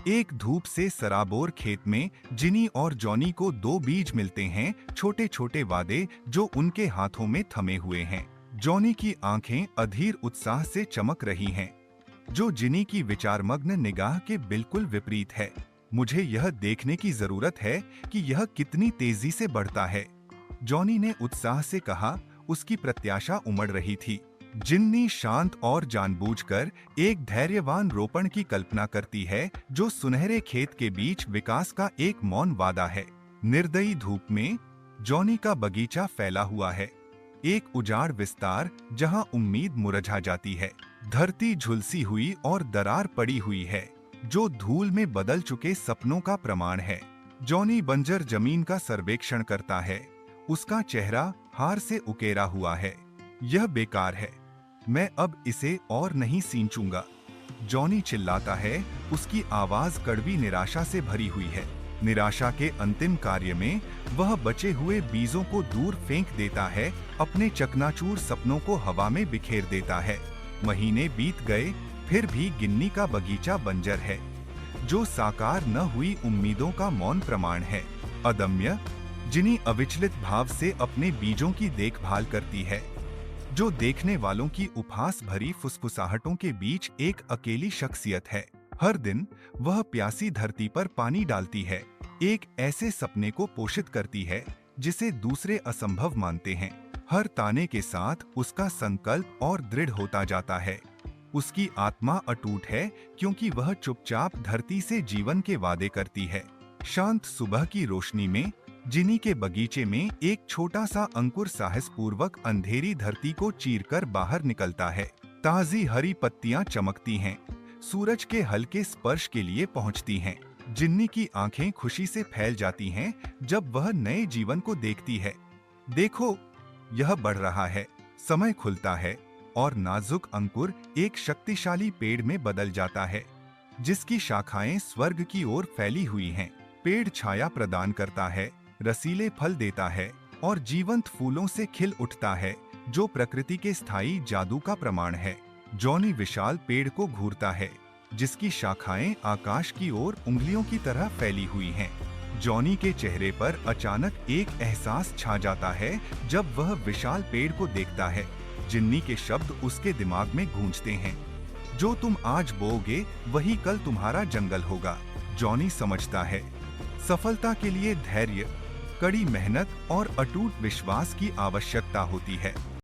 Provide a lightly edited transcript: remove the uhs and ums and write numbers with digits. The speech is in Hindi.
एक धूप से सराबोर खेत में जिनी और जॉनी को दो बीज मिलते हैं, छोटे छोटे वादे जो उनके हाथों में थमे हुए हैं। जॉनी की आंखें अधीर उत्साह से चमक रही हैं, जो जिनी की विचारमग्न निगाह के बिल्कुल विपरीत है। मुझे यह देखने की जरूरत है कि यह कितनी तेजी से बढ़ता है, जॉनी ने उत्साह से कहा। उसकी प्रत्याशा उमड़ रही थी। जिन्नी शांत और जानबूझकर एक धैर्यवान रोपण की कल्पना करती है, जो सुनहरे खेत के बीच विकास का एक मौन वादा है। निर्दयी धूप में जॉनी का बगीचा फैला हुआ है, एक उजाड़ विस्तार जहां उम्मीद मुरझा जाती है। धरती झुलसी हुई और दरार पड़ी हुई है, जो धूल में बदल चुके सपनों का प्रमाण है। जॉनी बंजर जमीन का सर्वेक्षण करता है, उसका चेहरा हार से उकेरा हुआ है। यह बेकार है, मैं अब इसे और नहीं सींचूंगा, जॉनी चिल्लाता है। उसकी आवाज कड़वी निराशा से भरी हुई है। निराशा के अंतिम कार्य में वह बचे हुए बीजों को दूर फेंक देता है, अपने चकनाचूर सपनों को हवा में बिखेर देता है। महीने बीत गए, फिर भी गिन्नी का बगीचा बंजर है, जो साकार न हुई उम्मीदों का मौन प्रमाण है। अदम्य जिनी अविचलित भाव से अपने बीजों की देखभाल करती है, जो देखने वालों की उपहास भरी फुसफुसाहटों के बीच एक अकेली शख्सियत है। हर दिन वह प्यासी धरती पर पानी डालती है, एक ऐसे सपने को पोषित करती है जिसे दूसरे असंभव मानते हैं। हर ताने के साथ उसका संकल्प और दृढ़ होता जाता है। उसकी आत्मा अटूट है, क्योंकि वह चुपचाप धरती से जीवन के वादे करती है। शांत सुबह की रोशनी में जिनी के बगीचे में एक छोटा सा अंकुर साहसपूर्वक अंधेरी धरती को चीरकर बाहर निकलता है। ताजी हरी पत्तियां चमकती हैं, सूरज के हल्के स्पर्श के लिए पहुंचती हैं। जिन्नी की आंखें खुशी से फैल जाती हैं जब वह नए जीवन को देखती है। देखो, यह बढ़ रहा है, समय खुलता है और नाजुक अंकुर एक शक्तिशाली पेड़ में बदल जाता है, जिसकी शाखाएं स्वर्ग की ओर फैली हुई हैं। पेड़ छाया प्रदान करता है, रसीले फल देता है और जीवंत फूलों से खिल उठता है, जो प्रकृति के स्थायी जादू का प्रमाण है। जॉनी विशाल पेड़ को घूरता है, जिसकी शाखाएं आकाश की ओर उंगलियों की तरह फैली हुई हैं। जॉनी के चेहरे पर अचानक एक एहसास छा जाता है जब वह विशाल पेड़ को देखता है। जिन्नी के शब्द उसके दिमाग में गूंजते हैं, जो तुम आज बोओगे वही कल तुम्हारा जंगल होगा। जॉनी समझता है, सफलता के लिए धैर्य, कड़ी मेहनत और अटूट विश्वास की आवश्यकता होती है।